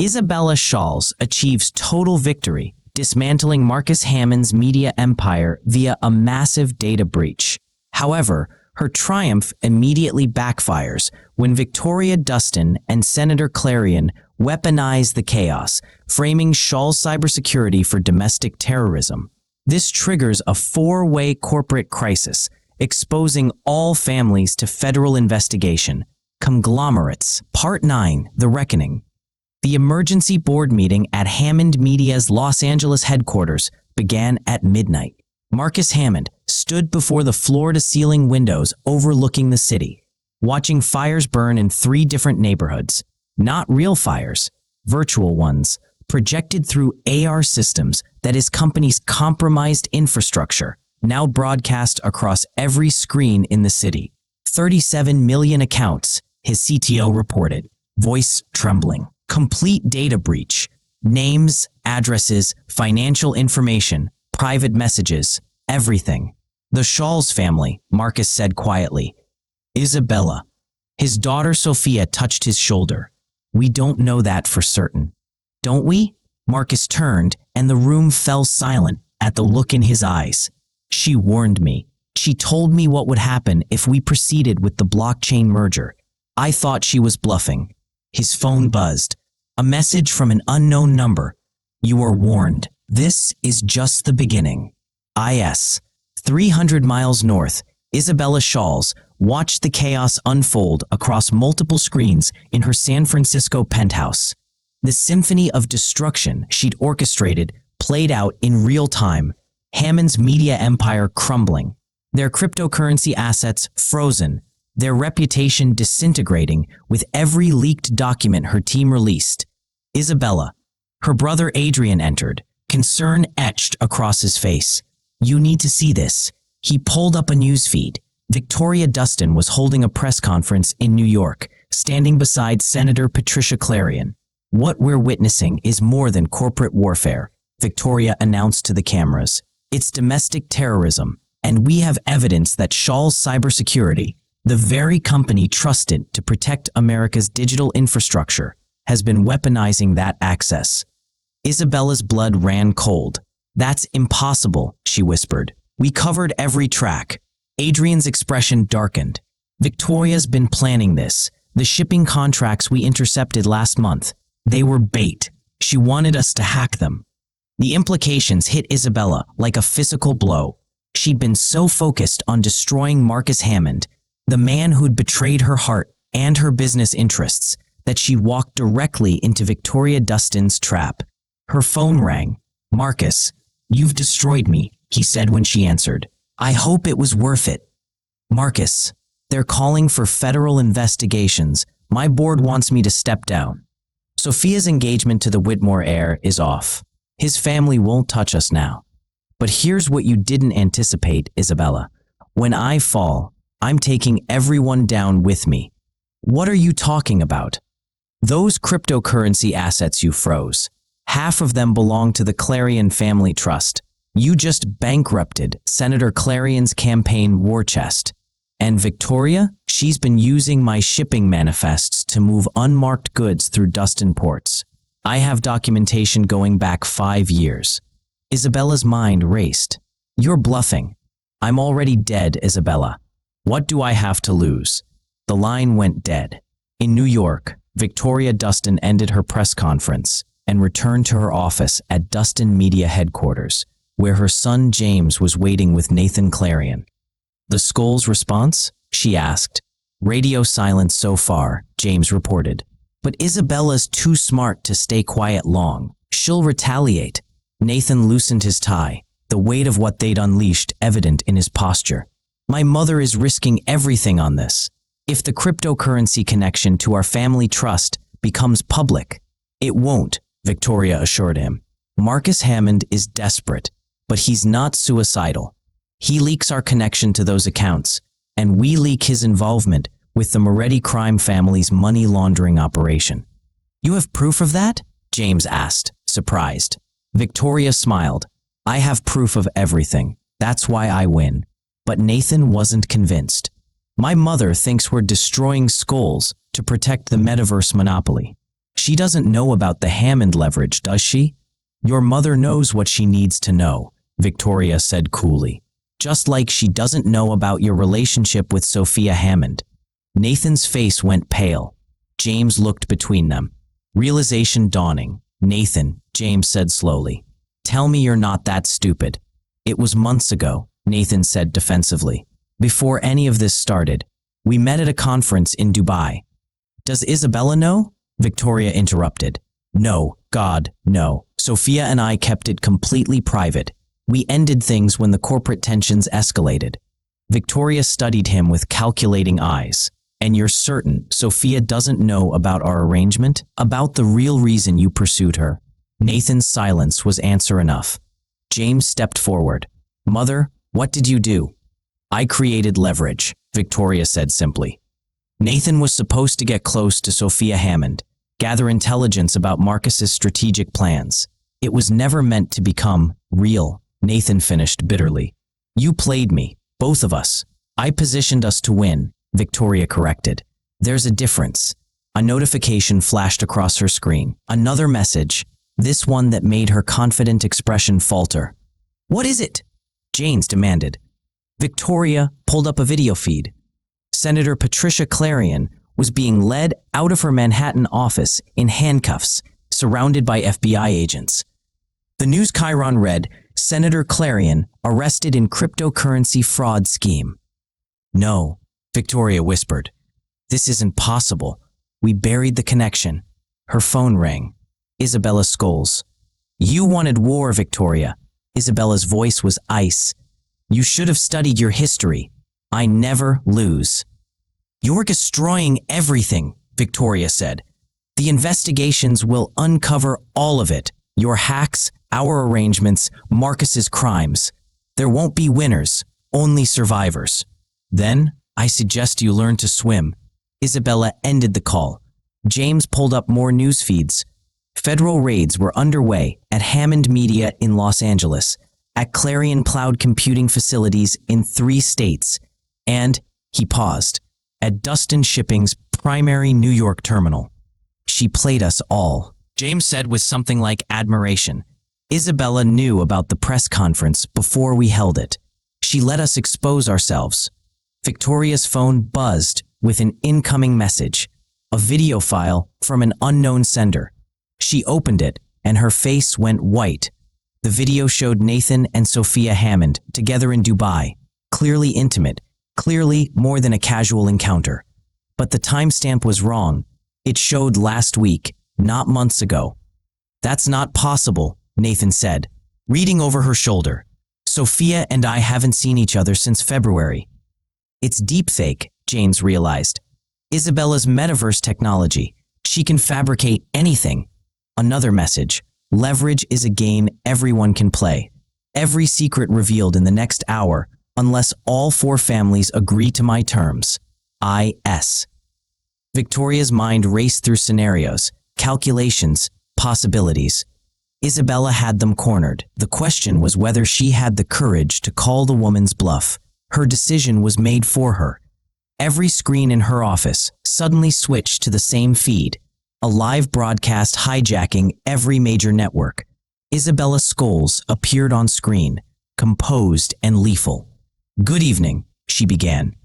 Isabella Schols achieves total victory, dismantling Marcus Hammond's media empire via a massive data breach. However, her triumph immediately backfires when Victoria Dustin and Senator Clarion weaponize the chaos, framing Scholl's cybersecurity for domestic terrorism. This triggers a four-way corporate crisis, exposing all families to federal investigation. Conglomerates. Part 9. The Reckoning. The emergency board meeting at Hammond Media's Los Angeles headquarters began at midnight. Marcus Hammond stood before the floor-to-ceiling windows overlooking the city, watching fires burn in 3 different neighborhoods. Not real fires, virtual ones, projected through AR systems that his company's compromised infrastructure now broadcast across every screen in the city. 37 million accounts, his CTO reported, voice trembling. Complete data breach. Names, addresses, financial information, private messages, everything. The Schols family, Marcus said quietly. Isabella. His daughter Sophia touched his shoulder. We don't know that for certain. Don't we? Marcus turned, and the room fell silent at the look in his eyes. She warned me. She told me what would happen if we proceeded with the blockchain merger. I thought she was bluffing. His phone buzzed. A message from an unknown number. You are warned. This is just the beginning. IS. 300 miles north, Isabella Schols watched the chaos unfold across multiple screens in her San Francisco penthouse. The symphony of destruction she'd orchestrated played out in real time, Hammond's media empire crumbling, their cryptocurrency assets frozen, their reputation disintegrating with every leaked document her team released. Isabella. Her brother Adrian entered, concern etched across his face. You need to see this. He pulled up a newsfeed. Victoria Dustin was holding a press conference in New York, standing beside Senator Patricia Clarion. What we're witnessing is more than corporate warfare, Victoria announced to the cameras. It's domestic terrorism, and we have evidence that Scholl's cybersecurity, the very company trusted to protect America's digital infrastructure, has been weaponizing that access. Isabella's blood ran cold. That's impossible, she whispered. We covered every track. Adrian's expression darkened. Victoria's been planning this. The shipping contracts we intercepted last month. They were bait. She wanted us to hack them. The implications hit Isabella like a physical blow. She'd been so focused on destroying Marcus Hammond, the man who'd betrayed her heart and her business interests, that she walked directly into Victoria Dustin's trap. Her phone rang. Marcus, you've destroyed me, he said when she answered. I hope it was worth it. Marcus, they're calling for federal investigations. My board wants me to step down. Sophia's engagement to the Whitmore heir is off. His family won't touch us now. But here's what you didn't anticipate, Isabella. When I fall, I'm taking everyone down with me. What are you talking about? Those cryptocurrency assets you froze. Half of them belong to the Clarion family trust. You just bankrupted Senator Clarion's campaign war chest. And Victoria, she's been using my shipping manifests to move unmarked goods through Dustin ports. I have documentation going back 5 years. Isabella's mind raced. You're bluffing. I'm already dead, Isabella. What do I have to lose? The line went dead. In New York, Victoria Dustin ended her press conference and returned to her office at Dustin Media headquarters, where her son James was waiting with Nathan Clarion. The Schols response? She asked. Radio silence so far, James reported. But Isabella's too smart to stay quiet long. She'll retaliate. Nathan loosened his tie, the weight of what they'd unleashed evident in his posture. My mother is risking everything on this. If the cryptocurrency connection to our family trust becomes public, it won't, Victoria assured him. Marcus Hammond is desperate, but he's not suicidal. He leaks our connection to those accounts, and we leak his involvement with the Moretti crime family's money laundering operation. You have proof of that? James asked, surprised. Victoria smiled. I have proof of everything. That's why I win. But Nathan wasn't convinced. My mother thinks we're destroying Schols to protect the Metaverse monopoly. She doesn't know about the Hammond leverage, does she? Your mother knows what she needs to know, Victoria said coolly. Just like she doesn't know about your relationship with Sophia Hammond. Nathan's face went pale. James looked between them. Realization dawning. Nathan, James said slowly. Tell me you're not that stupid. It was months ago, Nathan said defensively. Before any of this started, we met at a conference in Dubai. Does Isabella know? Victoria interrupted. No, God, no. Sophia and I kept it completely private. We ended things when the corporate tensions escalated. Victoria studied him with calculating eyes. And you're certain Sophia doesn't know about our arrangement? About the real reason you pursued her? Nathan's silence was answer enough. James stepped forward. Mother, what did you do? I created leverage, Victoria said simply. Nathan was supposed to get close to Sophia Hammond, gather intelligence about Marcus's strategic plans. It was never meant to become real, Nathan finished bitterly. You played me, both of us. I positioned us to win, Victoria corrected. There's a difference. A notification flashed across her screen. Another message, this one that made her confident expression falter. What is it? James demanded. Victoria pulled up a video feed. Senator Patricia Clarion was being led out of her Manhattan office in handcuffs, surrounded by FBI agents. The news chyron read, Senator Clarion arrested in cryptocurrency fraud scheme. No, Victoria whispered. This isn't possible. We buried the connection. Her phone rang. Isabella Schols. You wanted war, Victoria. Isabella's voice was ice. You should have studied your history. I never lose. You're destroying everything, Victoria said. The investigations will uncover all of it. Your hacks, our arrangements, Marcus's crimes. There won't be winners, only survivors. Then, I suggest you learn to swim. Isabella ended the call. James pulled up more news feeds. Federal raids were underway at Hammond Media in Los Angeles, at Clarion cloud computing facilities in 3 states, and, he paused, at Dustin Shipping's primary New York terminal. She played us all, James said with something like admiration. Isabella knew about the press conference before we held it. She let us expose ourselves. Victoria's phone buzzed with an incoming message, a video file from an unknown sender. She opened it, and her face went white. The video showed Nathan and Sophia Hammond together in Dubai, clearly intimate, clearly more than a casual encounter. But the timestamp was wrong. It showed last week, not months ago. That's not possible, Nathan said, reading over her shoulder. Sophia and I haven't seen each other since February. It's deepfake, James realized. Isabella's Metaverse technology. She can fabricate anything. Another message. Leverage is a game everyone can play. Every secret revealed in the next hour, unless all 4 families agree to my terms. I.S. Victoria's mind raced through scenarios, calculations, possibilities. Isabella had them cornered. The question was whether she had the courage to call the woman's bluff. Her decision was made for her. Every screen in her office suddenly switched to the same feed, a live broadcast hijacking every major network. Isabella Schols appeared on screen, composed and lethal. Good evening, she began.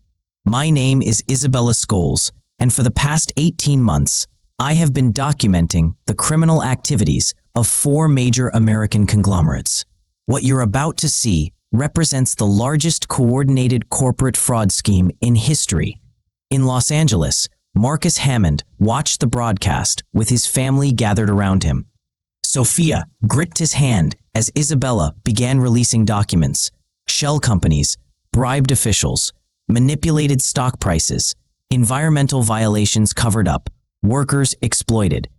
My name is Isabella Schols, and for the past 18 months, I have been documenting the criminal activities of 4 major American conglomerates. What you're about to see represents the largest coordinated corporate fraud scheme in history. In Los Angeles, Marcus Hammond watched the broadcast with his family gathered around him. Sophia gripped his hand as Isabella began releasing documents. Shell companies bribed officials, manipulated stock prices, environmental violations covered up, workers exploited.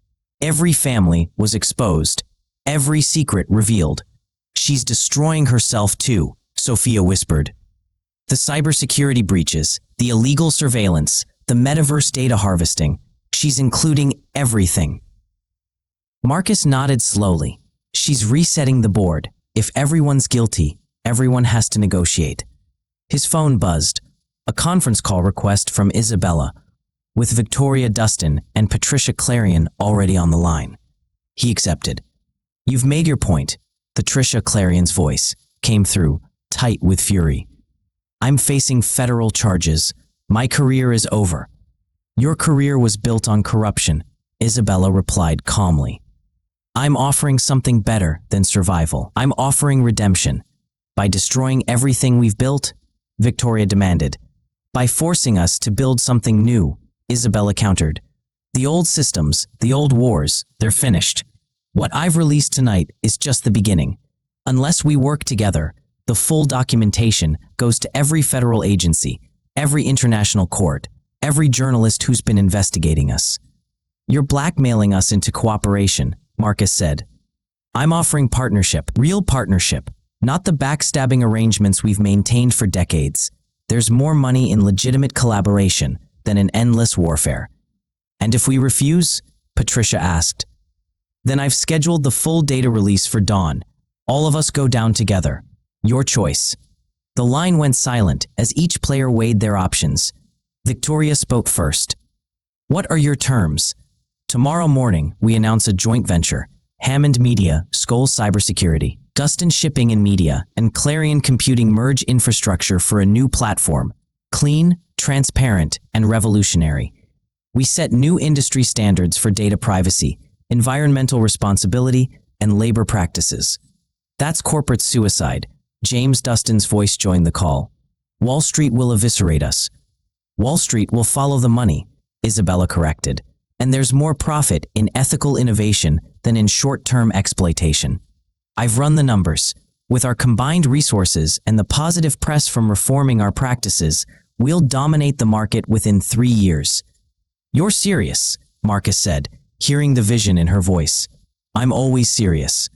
Every family was exposed, every secret revealed. She's destroying herself too, Sophia whispered. The cybersecurity breaches, the illegal surveillance, the metaverse data harvesting, she's including everything. Marcus nodded slowly. She's resetting the board. If everyone's guilty, everyone has to negotiate. His phone buzzed. A conference call request from Isabella. with Victoria, Dustin, and Patricia Clarion already on the line. He accepted. You've made your point. Patricia Clarion's voice came through, tight with fury. I'm facing federal charges. My career is over. Your career was built on corruption, Isabella replied calmly. I'm offering something better than survival. I'm offering redemption. By destroying everything we've built, Victoria demanded. By forcing us to build something new, Isabella countered. The old systems, the old wars, they're finished. What I've released tonight is just the beginning. Unless we work together, the full documentation goes to every federal agency, every international court, every journalist who's been investigating us. You're blackmailing us into cooperation, Marcus said. I'm offering partnership, real partnership, not the backstabbing arrangements we've maintained for decades. There's more money in legitimate collaboration than in endless warfare. And if we refuse? Patricia asked. Then I've scheduled the full data release for dawn. All of us go down together. Your choice. The line went silent as each player weighed their options. Victoria spoke first. What are your terms? Tomorrow morning, we announce a joint venture. Hammond Media, Schols Cybersecurity, Dustin Shipping and Media, and Clarion Computing merge infrastructure for a new platform. Clean, transparent, and revolutionary. We set new industry standards for data privacy, environmental responsibility, and labor practices. That's corporate suicide. James Dustin's voice joined the call. Wall Street will eviscerate us. Wall Street will follow the money, Isabella corrected. And there's more profit in ethical innovation than in short-term exploitation. I've run the numbers. With our combined resources and the positive press from reforming our practices, we'll dominate the market within 3 years. You're serious, Marcus said, hearing the vision in her voice. I'm always serious.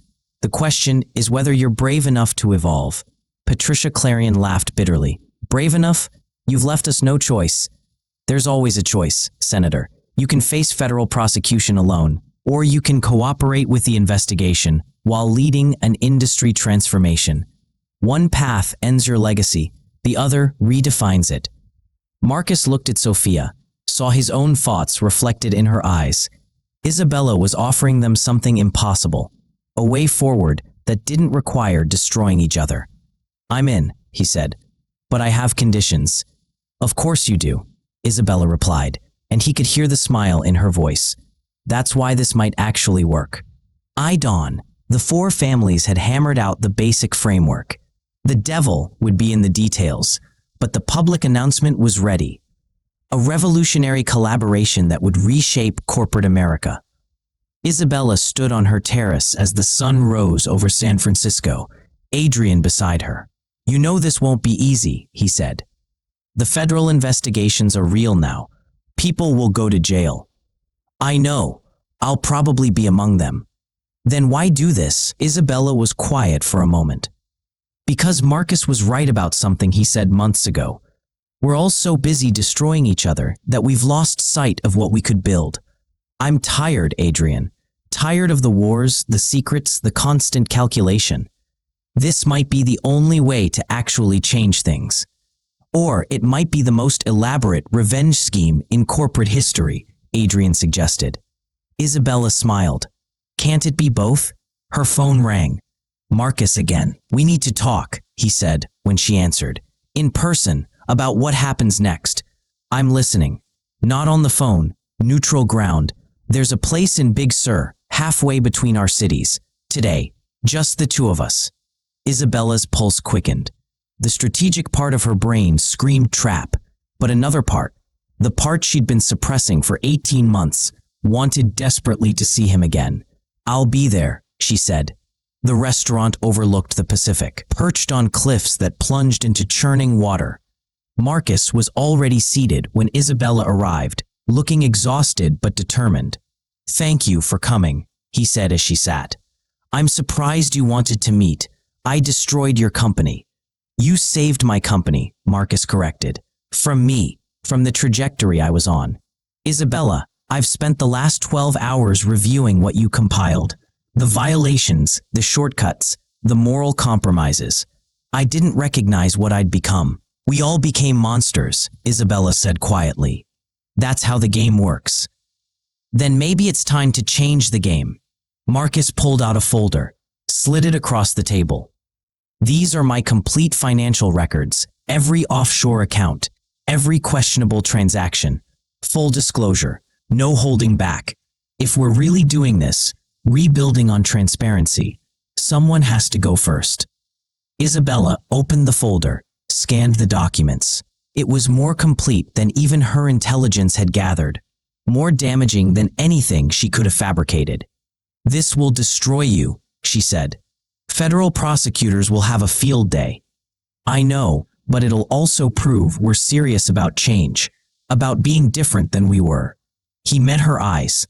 The question is whether you're brave enough to evolve. Patricia Clarion laughed bitterly. Brave enough? You've left us no choice. There's always a choice, Senator. You can face federal prosecution alone, or you can cooperate with the investigation while leading an industry transformation. One path ends your legacy, the other redefines it. Marcus looked at Sophia, saw his own thoughts reflected in her eyes. Isabella was offering them something impossible, a way forward that didn't require destroying each other. I'm in, he said, but I have conditions. Of course you do, Isabella replied, and he could hear the smile in her voice. That's why this might actually work. Dawn. The four families had hammered out the basic framework. The devil would be in the details, but the public announcement was ready. A revolutionary collaboration that would reshape corporate America. Isabella stood on her terrace as the sun rose over San Francisco, Adrian beside her. You know this won't be easy, he said. The federal investigations are real now. People will go to jail. I know. I'll probably be among them. Then why do this? Isabella was quiet for a moment. Because Marcus was right about something he said months ago. We're all so busy destroying each other that we've lost sight of what we could build. I'm tired, Adrian. Tired of the wars, the secrets, the constant calculation. This might be the only way to actually change things. Or it might be the most elaborate revenge scheme in corporate history, Adrian suggested. Isabella smiled. Can't it be both? Her phone rang. Marcus again. We need to talk, he said when she answered. In person, about what happens next. I'm listening. Not on the phone. Neutral ground. There's a place in Big Sur, halfway between our cities. Today, just the two of us. Isabella's pulse quickened. The strategic part of her brain screamed trap, but another part, the part she'd been suppressing for 18 months, wanted desperately to see him again. I'll be there, she said. The restaurant overlooked the Pacific, perched on cliffs that plunged into churning water. Marcus was already seated when Isabella arrived, looking exhausted but determined. Thank you for coming, he said as she sat. I'm surprised you wanted to meet. I destroyed your company. You saved my company, Marcus corrected. From me, from the trajectory I was on. Isabella, I've spent the last 12 hours reviewing what you compiled. The violations, the shortcuts, the moral compromises. I didn't recognize what I'd become. We all became monsters, Isabella said quietly. That's how the game works. Then maybe it's time to change the game. Marcus pulled out a folder, slid it across the table. These are my complete financial records, every offshore account, every questionable transaction. Full disclosure, no holding back. If we're really doing this, rebuilding on transparency, someone has to go first. Isabella opened the folder, scanned the documents. It was more complete than even her intelligence had gathered, more damaging than anything she could have fabricated. This will destroy you, she said. Federal prosecutors will have a field day. I know, but it'll also prove we're serious about change, about being different than we were. He met her eyes.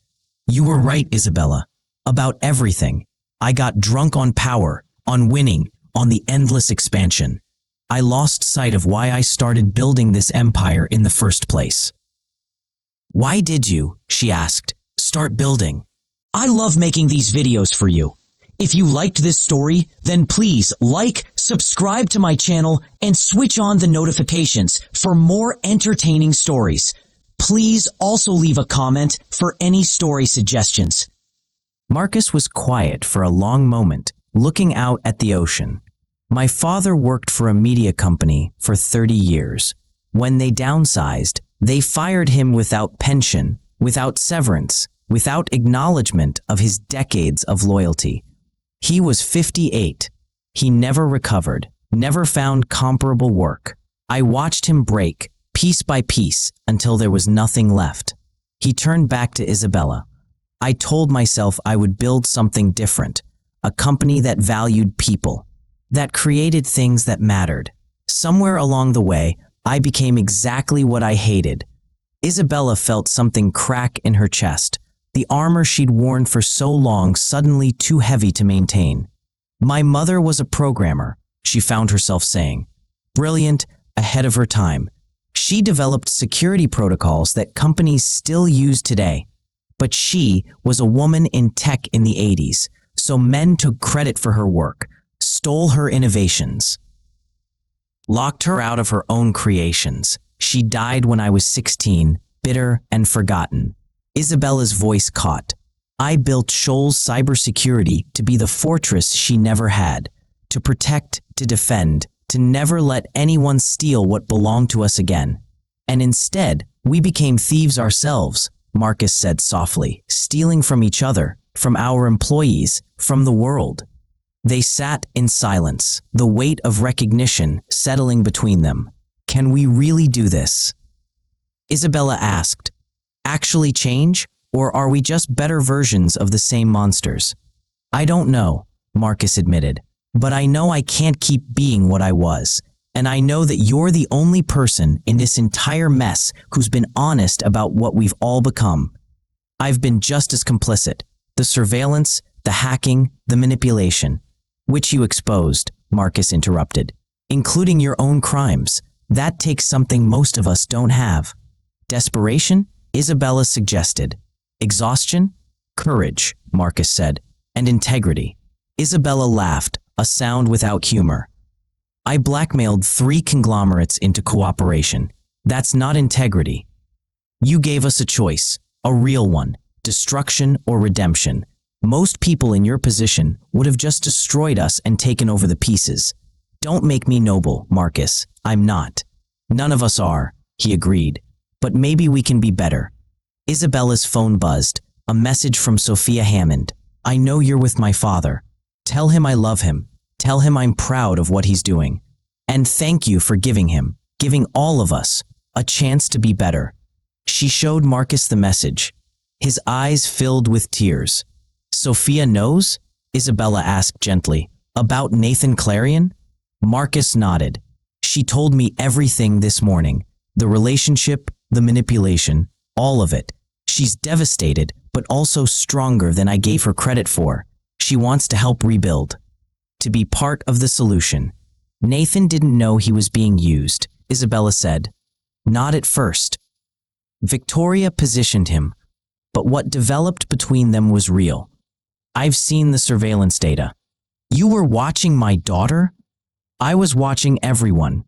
You were right, Isabella. About everything. I got drunk on power, on winning, on the endless expansion. I lost sight of why I started building this empire in the first place. Why did you, she asked, start building? I love making these videos for you. If you liked this story, then please like, subscribe to my channel, and switch on the notifications for more entertaining stories. Please also leave a comment for any story suggestions. Marcus was quiet for a long moment, looking out at the ocean. My father worked for a media company for 30 years. When they downsized, they fired him without pension, without severance, without acknowledgement of his decades of loyalty. He was 58. He never recovered, never found comparable work. I watched him break, piece by piece, until there was nothing left. He turned back to Isabella. I told myself I would build something different, a company that valued people, that created things that mattered. Somewhere along the way, I became exactly what I hated. Isabella felt something crack in her chest, the armor she'd worn for so long suddenly too heavy to maintain. My mother was a programmer, she found herself saying. Brilliant, ahead of her time. She developed security protocols that companies still use today. But she was a woman in tech in the 80s, so men took credit for her work, stole her innovations, locked her out of her own creations. She died when I was 16, bitter and forgotten. Isabella's voice caught. I built Schols cybersecurity to be the fortress she never had, to protect, to defend, to never let anyone steal what belonged to us again. And instead, we became thieves ourselves, Marcus said softly, stealing from each other, from our employees, from the world. They sat in silence, the weight of recognition settling between them. Can we really do this? Isabella asked, actually change, or are we just better versions of the same monsters? I don't know, Marcus admitted, but I know I can't keep being what I was, and I know that you're the only person in this entire mess who's been honest about what we've all become. I've been just as complicit. The surveillance, the hacking, the manipulation, which you exposed, Marcus interrupted, including your own crimes. That takes something most of us don't have. Desperation? Isabella suggested. Exhaustion? Courage, Marcus said, and integrity. Isabella laughed, a sound without humor. I blackmailed 3 conglomerates into cooperation. That's not integrity. You gave us a choice, a real one, destruction or redemption. Most people in your position would have just destroyed us and taken over the pieces. Don't make me noble, Marcus. I'm not. None of us are, he agreed. But maybe we can be better. Isabella's phone buzzed, a message from Sophia Hammond. I know you're with my father. Tell him I love him. Tell him I'm proud of what he's doing. And thank you for giving him, giving all of us, a chance to be better. She showed Marcus the message. His eyes filled with tears. Sophia knows? Isabella asked gently. About Nathan Clarion? Marcus nodded. She told me everything this morning. The relationship, the manipulation, all of it. She's devastated, but also stronger than I gave her credit for. She wants to help rebuild. To be part of the solution. Nathan didn't know he was being used, Isabella said. Not at first. Victoria positioned him, but what developed between them was real. I've seen the surveillance data. You were watching my daughter? I was watching everyone,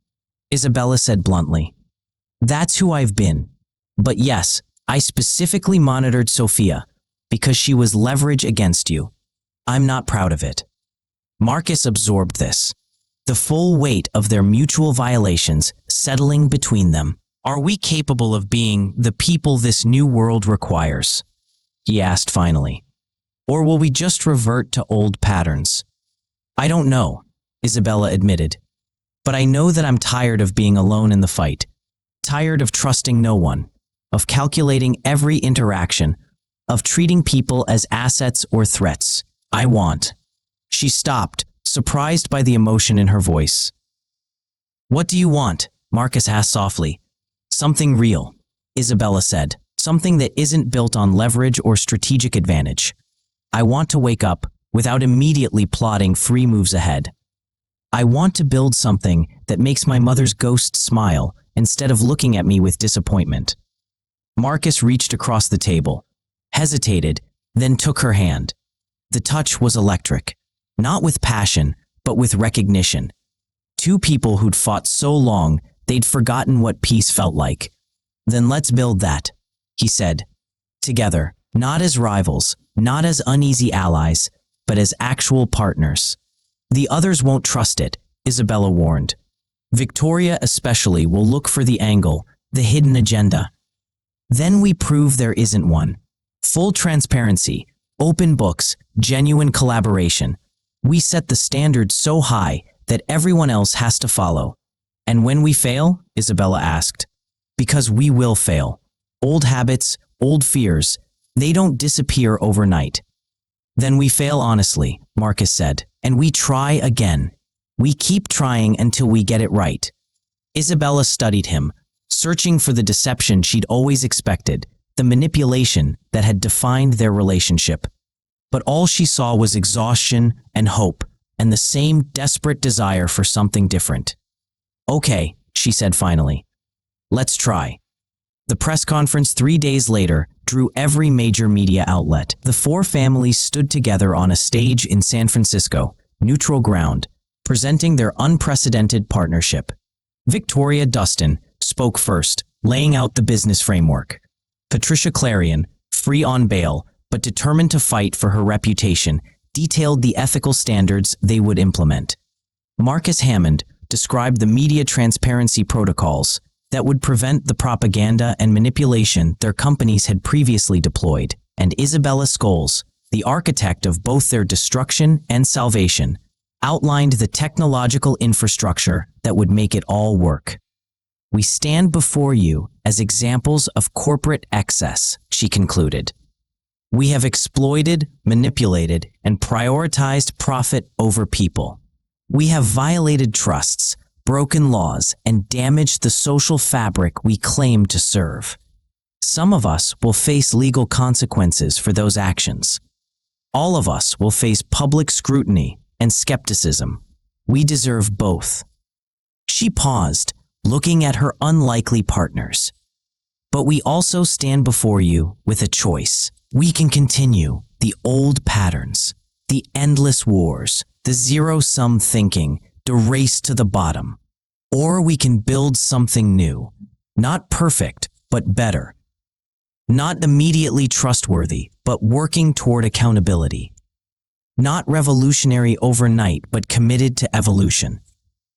Isabella said bluntly. That's who I've been. But yes, I specifically monitored Sophia because she was leverage against you. I'm not proud of it. Marcus absorbed this, the full weight of their mutual violations settling between them. Are we capable of being the people this new world requires? He asked finally. Or will we just revert to old patterns? I don't know, Isabella admitted. But I know that I'm tired of being alone in the fight, tired of trusting no one, of calculating every interaction, of treating people as assets or threats. I want. She stopped, surprised by the emotion in her voice. What do you want? Marcus asked softly. Something real, Isabella said. Something that isn't built on leverage or strategic advantage. I want to wake up without immediately plotting 3 moves ahead. I want to build something that makes my mother's ghost smile instead of looking at me with disappointment. Marcus reached across the table, hesitated, then took her hand. The touch was electric, not with passion, but with recognition. 2 people who'd fought so long they'd forgotten what peace felt like. Then let's build that, he said. Together, not as rivals, not as uneasy allies, but as actual partners. The others won't trust it, Isabella warned. Victoria especially will look for the angle, the hidden agenda. Then we prove there isn't one. Full transparency, open books, genuine collaboration. We set the standard so high that everyone else has to follow. And when we fail, Isabella asked, because we will fail. Old habits, old fears, they don't disappear overnight. Then we fail honestly, Marcus said, and we try again. We keep trying until we get it right. Isabella studied him, searching for the deception she'd always expected, the manipulation that had defined their relationship. But all she saw was exhaustion and hope, and the same desperate desire for something different. Okay, she said finally. Let's try. The press conference 3 days later drew every major media outlet. The 4 families stood together on a stage in San Francisco, neutral ground, presenting their unprecedented partnership. Victoria Dustin spoke first, laying out the business framework. Patricia Clarion, free on bail, but determined to fight for her reputation, detailed the ethical standards they would implement. Marcus Hammond described the media transparency protocols that would prevent the propaganda and manipulation their companies had previously deployed, and Isabella Schols, the architect of both their destruction and salvation, outlined the technological infrastructure that would make it all work. We stand before you as examples of corporate excess, she concluded. We have exploited, manipulated, and prioritized profit over people. We have violated trusts, broken laws, and damaged the social fabric we claim to serve. Some of us will face legal consequences for those actions. All of us will face public scrutiny and skepticism. We deserve both. She paused, looking at her unlikely partners. But we also stand before you with a choice. We can continue the old patterns, the endless wars, the zero-sum thinking, the race to the bottom. Or we can build something new, not perfect, but better. Not immediately trustworthy, but working toward accountability. Not revolutionary overnight, but committed to evolution.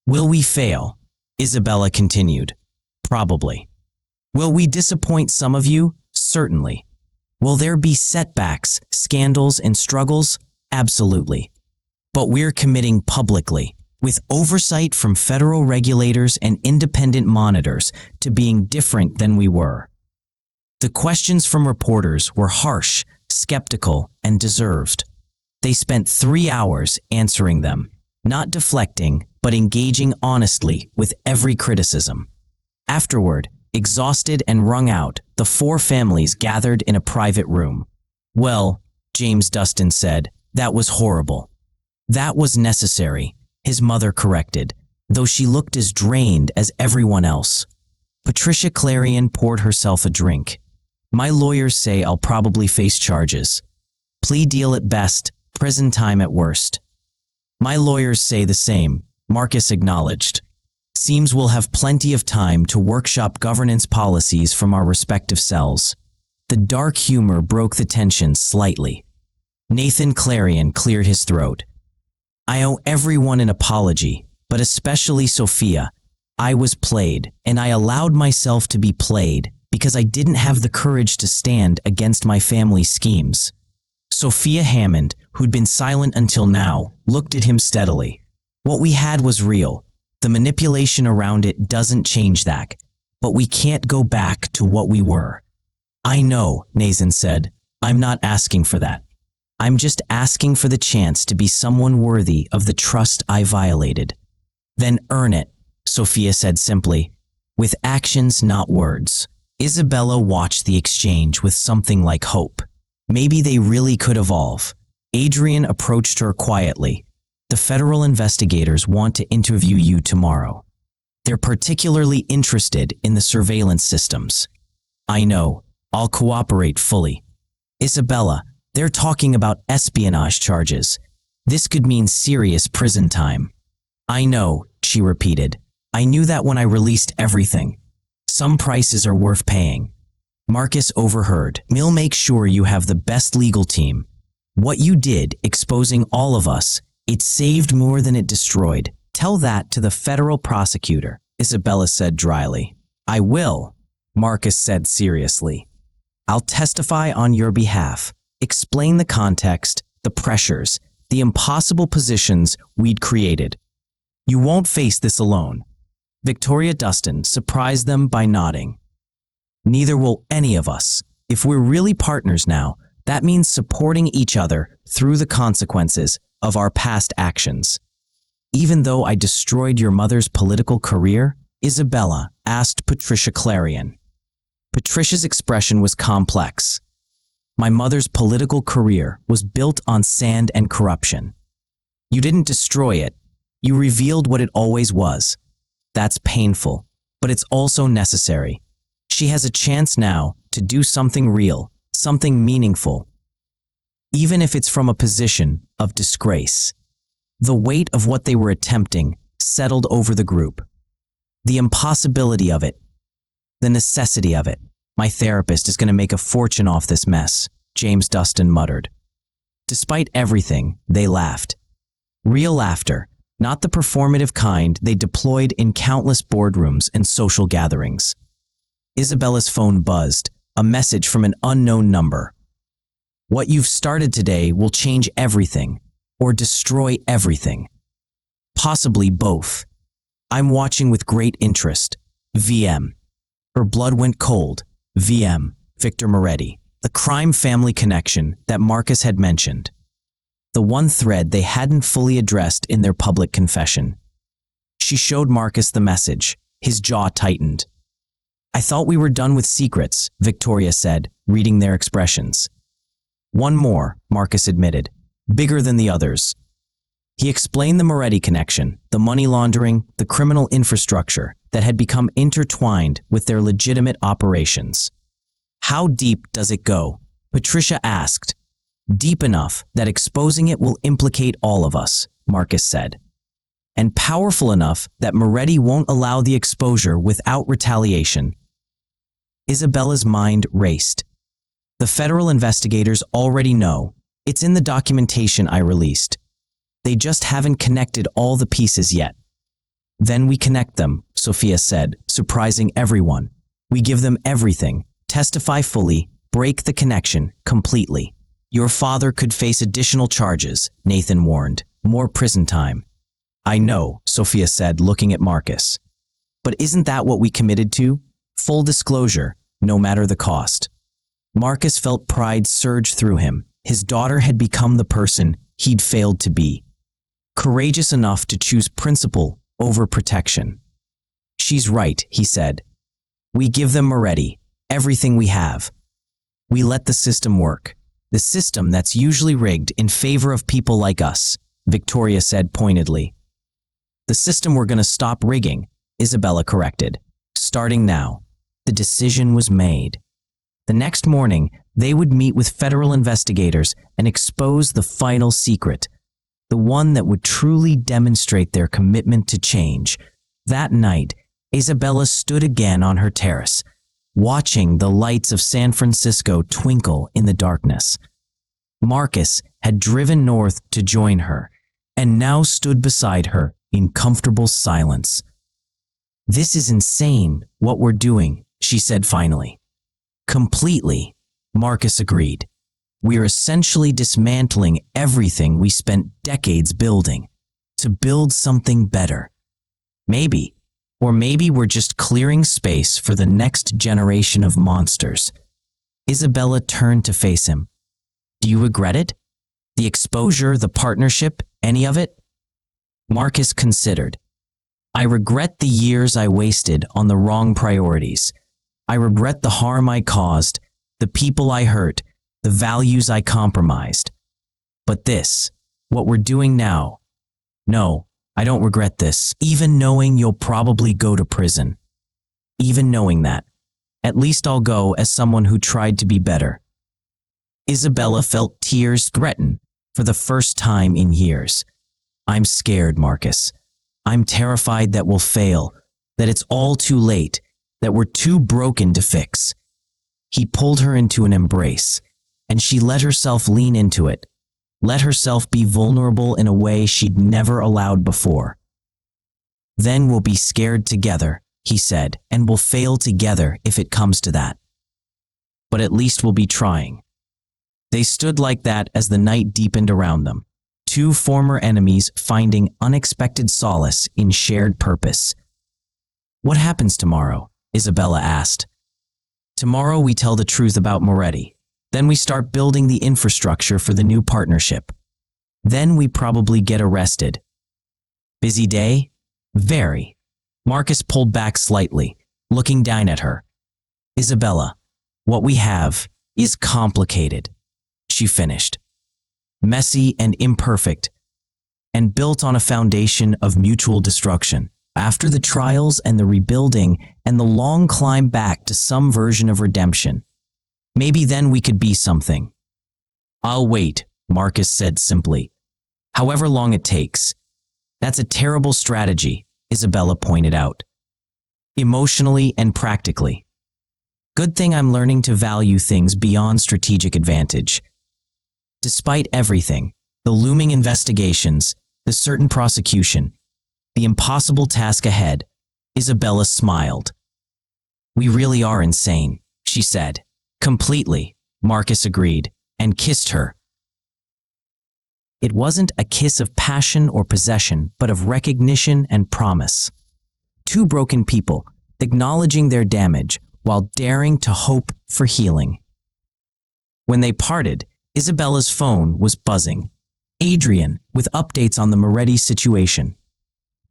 Will we fail? Isabella continued. Probably. Will we disappoint some of you? Certainly. Will there be setbacks, scandals, and struggles? Absolutely. But we're committing publicly, with oversight from federal regulators and independent monitors, to being different than we were. The questions from reporters were harsh, skeptical, and deserved. They spent 3 hours answering them, not deflecting, but engaging honestly with every criticism. Afterward, exhausted and wrung out, the 4 families gathered in a private room. Well, James Dustin said, that was horrible. That was necessary, his mother corrected, though she looked as drained as everyone else. Patricia Clarion poured herself a drink. My lawyers say I'll probably face charges. Plea deal at best, prison time at worst. My lawyers say the same, Marcus acknowledged. Seems we'll have plenty of time to workshop governance policies from our respective cells. The dark humor broke the tension slightly. Nathan Clarion cleared his throat. I owe everyone an apology, but especially Sophia. I was played, and I allowed myself to be played because I didn't have the courage to stand against my family's schemes. Sophia Hammond, who'd been silent until now, looked at him steadily. What we had was real. The manipulation around it doesn't change that, but we can't go back to what we were. I know, Nathan said. I'm not asking for that. I'm just asking for the chance to be someone worthy of the trust I violated. Then earn it, Sophia said simply, with actions, not words. Isabella watched the exchange with something like hope. Maybe they really could evolve. Adrian approached her quietly. The federal investigators want to interview you tomorrow. They're particularly interested in the surveillance systems. I know. I'll cooperate fully. Isabella, they're talking about espionage charges. This could mean serious prison time. I know, she repeated. I knew that when I released everything. Some prices are worth paying. Marcus overheard. We'll make sure you have the best legal team. What you did, exposing all of us, it saved more than it destroyed. Tell that to the federal prosecutor, Isabella said dryly. I will, Marcus said seriously. I'll testify on your behalf, explain the context, the pressures, the impossible positions we'd created. You won't face this alone. Victoria Dustin surprised them by nodding. Neither will any of us. If we're really partners now, that means supporting each other through the consequences of our past actions. Even though I destroyed your mother's political career, Isabella asked Patricia Clarion. Patricia's expression was complex. My mother's political career was built on sand and corruption. You didn't destroy it. You revealed what it always was. That's painful, but it's also necessary. She has a chance now to do something real, something meaningful, even if it's from a position of disgrace. The weight of what they were attempting settled over the group. The impossibility of it, the necessity of it. My therapist is going to make a fortune off this mess, James Dustin muttered. Despite everything, they laughed. Real laughter, not the performative kind they deployed in countless boardrooms and social gatherings. Isabella's phone buzzed, a message from an unknown number. What you've started today will change everything, or destroy everything. Possibly both. I'm watching with great interest. VM. Her blood went cold. VM. Victor Moretti. The crime family connection that Marcus had mentioned. The one thread they hadn't fully addressed in their public confession. She showed Marcus the message. His jaw tightened. I thought we were done with secrets, Victoria said, reading their expressions. One more, Marcus admitted. Bigger than the others. He explained the Moretti connection, the money laundering, the criminal infrastructure that had become intertwined with their legitimate operations. How deep does it go? Patricia asked. Deep enough that exposing it will implicate all of us, Marcus said. And powerful enough that Moretti won't allow the exposure without retaliation. Isabella's mind raced. The federal investigators already know. It's in the documentation I released. They just haven't connected all the pieces yet. Then we connect them, Sophia said, surprising everyone. We give them everything, testify fully, break the connection completely. Your father could face additional charges, Nathan warned. More prison time. I know, Sophia said, looking at Marcus. But isn't that what we committed to? Full disclosure, no matter the cost. Marcus felt pride surge through him. His daughter had become the person he'd failed to be. Courageous enough to choose principle over protection. She's right, he said. We give them Moretti, everything we have. We let the system work. The system that's usually rigged in favor of people like us, Victoria said pointedly. The system we're going to stop rigging, Isabella corrected. Starting now. The decision was made. The next morning, they would meet with federal investigators and expose the final secret, the one that would truly demonstrate their commitment to change, That night, Isabella stood again on her terrace, watching the lights of San Francisco twinkle in the darkness. Marcus had driven north to join her, and now stood beside her in comfortable silence. "This is insane, what we're doing," she said finally. "Completely," Marcus agreed. "We're essentially dismantling everything we spent decades building, to build something better. Maybe, or maybe we're just clearing space for the next generation of monsters." Isabella turned to face him. "Do you regret it? The exposure, the partnership, any of it?" Marcus considered. "I regret the years I wasted on the wrong priorities. I regret the harm I caused, the people I hurt, the values I compromised. But this, what we're doing now, no, I don't regret this, even knowing you'll probably go to prison. Even knowing that, at least I'll go as someone who tried to be better." Isabella felt tears threaten for the first time in years. "I'm scared, Marcus. I'm terrified that we'll fail, that it's all too late, that we're too broken to fix." He pulled her into an embrace, and she let herself lean into it, let herself be vulnerable in a way she'd never allowed before. "Then we'll be scared together," he said, "and we'll fail together if it comes to that. But at least we'll be trying." They stood like that as the night deepened around them, two former enemies finding unexpected solace in shared purpose. "What happens tomorrow?" Isabella asked. "Tomorrow we tell the truth about Moretti. Then we start building the infrastructure for the new partnership. Then we probably get arrested." "Busy day?" "Very." Marcus pulled back slightly, looking down at her. "Isabella, what we have is complicated," she finished. "Messy and imperfect, and built on a foundation of mutual destruction. After the trials and the rebuilding and the long climb back to some version of redemption, maybe then we could be something." "I'll wait," Marcus said simply. "However long it takes." "That's a terrible strategy," Isabella pointed out. "Emotionally and practically. Good thing I'm learning to value things beyond strategic advantage." Despite everything, the looming investigations, the certain prosecution, the impossible task ahead, Isabella smiled. "We really are insane," she said. "Completely," Marcus agreed, and kissed her. It wasn't a kiss of passion or possession, but of recognition and promise. Two broken people, acknowledging their damage while daring to hope for healing. When they parted, Isabella's phone was buzzing. Adrian, with updates on the Moretti situation.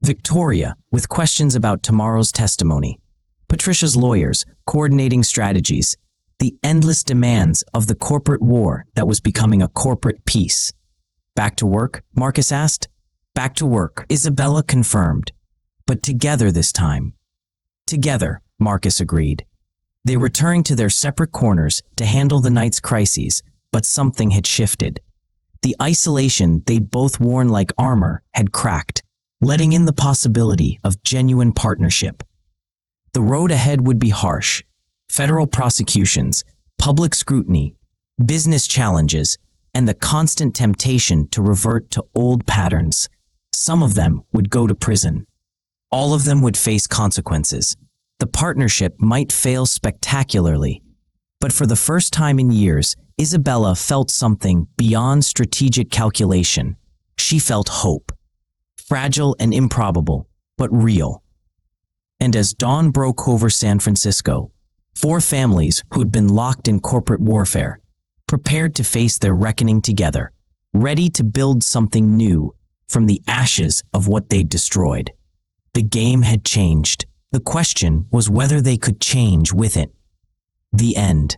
Victoria, with questions about tomorrow's testimony. Patricia's lawyers, coordinating strategies. The endless demands of the corporate war that was becoming a corporate peace. "Back to work?" Marcus asked. "Back to work," Isabella confirmed. "But together this time." "Together," Marcus agreed. They returned to their separate corners to handle the night's crises, but something had shifted. The isolation they'd both worn like armor had cracked, letting in the possibility of genuine partnership. The road ahead would be harsh. Federal prosecutions, public scrutiny, business challenges, and the constant temptation to revert to old patterns. Some of them would go to prison. All of them would face consequences. The partnership might fail spectacularly, but for the first time in years, Isabella felt something beyond strategic calculation. She felt hope. Fragile and improbable, but real. And as dawn broke over San Francisco, 4 families who had been locked in corporate warfare, prepared to face their reckoning together, ready to build something new from the ashes of what they'd destroyed. The game had changed. The question was whether they could change with it. The end.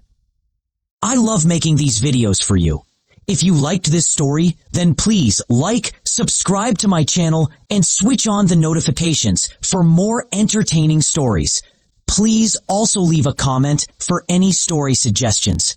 I love making these videos for you. If you liked this story, then please like, subscribe to my channel, and switch on the notifications for more entertaining stories. Please also leave a comment for any story suggestions.